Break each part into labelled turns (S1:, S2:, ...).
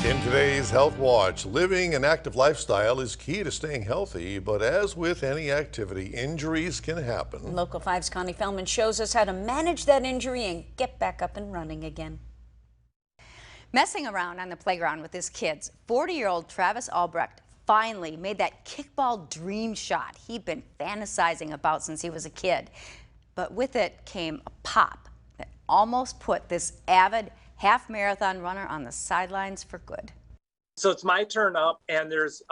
S1: In today's Health Watch, living an active lifestyle is key to staying healthy, but as with any activity, injuries can happen.
S2: Local 5's Connie Fellman shows us how to manage that injury and get back up and running again.
S3: Messing around on the playground with his kids, 40-year-old Travis Albrecht finally made that kickball dream shot he'd been fantasizing about since he was a kid. But with it came a pop that almost put this avid half-marathon runner on the sidelines for good.
S4: So it's my turn up, and there's,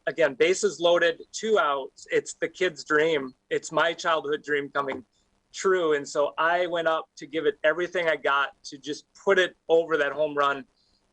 S4: again, bases loaded, 2 outs. It's the kid's dream. It's my childhood dream coming true. And so I went up to give it everything I got to just put it over that home run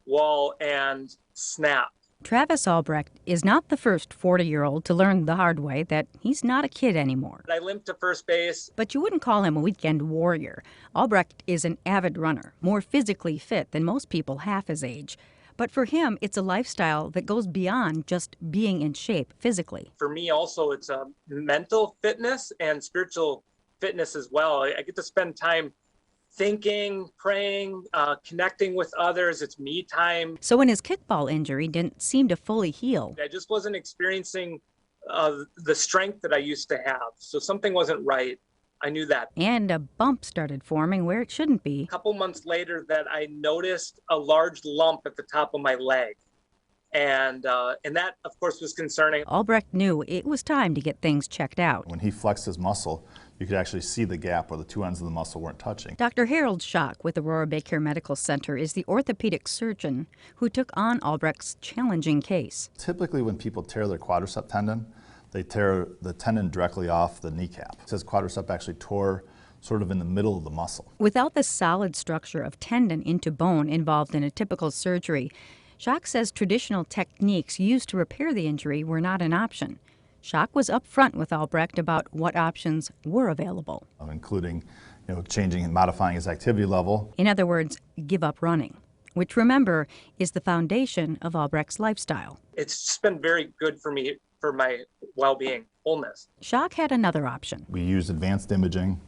S4: wall and snap.
S3: Travis Albrecht is not the first 40-year-old to learn the hard way that he's not a kid anymore.
S4: I limped to first base.
S3: But you wouldn't call him a weekend warrior. Albrecht is an avid runner, more physically fit than most people half his age. But for him, it's a lifestyle that goes beyond just being in shape physically.
S4: For me also, it's a mental fitness and spiritual fitness as well. I get to spend time thinking, praying, connecting with others. It's me time.
S3: So when his kickball injury didn't seem to fully heal,
S4: I just wasn't experiencing the strength that I used to have. So something wasn't right. I knew that.
S3: And a bump started forming where it shouldn't be.
S4: A couple months later that I noticed a large lump at the top of my leg. And that, of course, was concerning.
S3: Albrecht knew it was time to get things checked out.
S5: When he flexed his muscle, you could actually see the gap where the two ends of the muscle weren't touching.
S3: Dr. Harold Schock with Aurora BayCare Medical Center is the orthopedic surgeon who took on Albrecht's challenging case.
S5: Typically when people tear their quadricep tendon, they tear the tendon directly off the kneecap. His quadricep actually tore sort of in the middle of the muscle.
S3: Without the solid structure of tendon into bone involved in a typical surgery, Schock says traditional techniques used to repair the injury were not an option. Schock was upfront with Albrecht about what options were available,
S5: including changing and modifying his activity level.
S3: In other words, give up running, which, remember, is the foundation of Albrecht's lifestyle.
S4: It's just been very good for me, for my well-being, wholeness.
S3: Schock had another option.
S5: We used advanced imaging.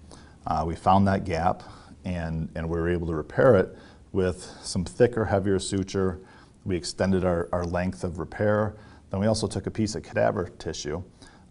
S5: We found that gap, and we were able to repair it with some thicker, heavier suture. We extended our length of repair. Then we also took a piece of cadaver tissue,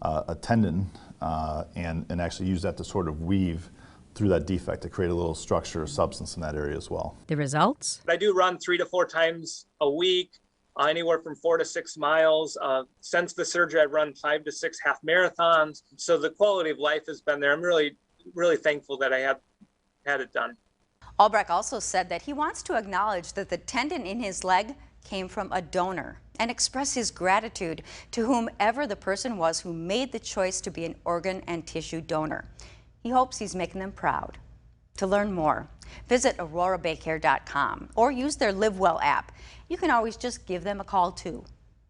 S5: a tendon, and actually used that to sort of weave through that defect to create a little structure or substance in that area as well.
S3: The results?
S4: I do run 3 to 4 times a week, anywhere from 4 to 6 miles. Since the surgery, I've run 5 to 6 half marathons. So the quality of life has been there. I'm really, really thankful that I had it done.
S3: Albrecht also said that he wants to acknowledge that the tendon in his leg came from a donor and express his gratitude to whomever the person was who made the choice to be an organ and tissue donor. He hopes he's making them proud. To learn more, visit aurorabaycare.com or use their Live Well app. You can always just give them a call too.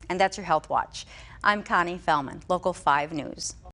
S3: And that's your Health Watch. I'm Connie Fellman, Local 5 News.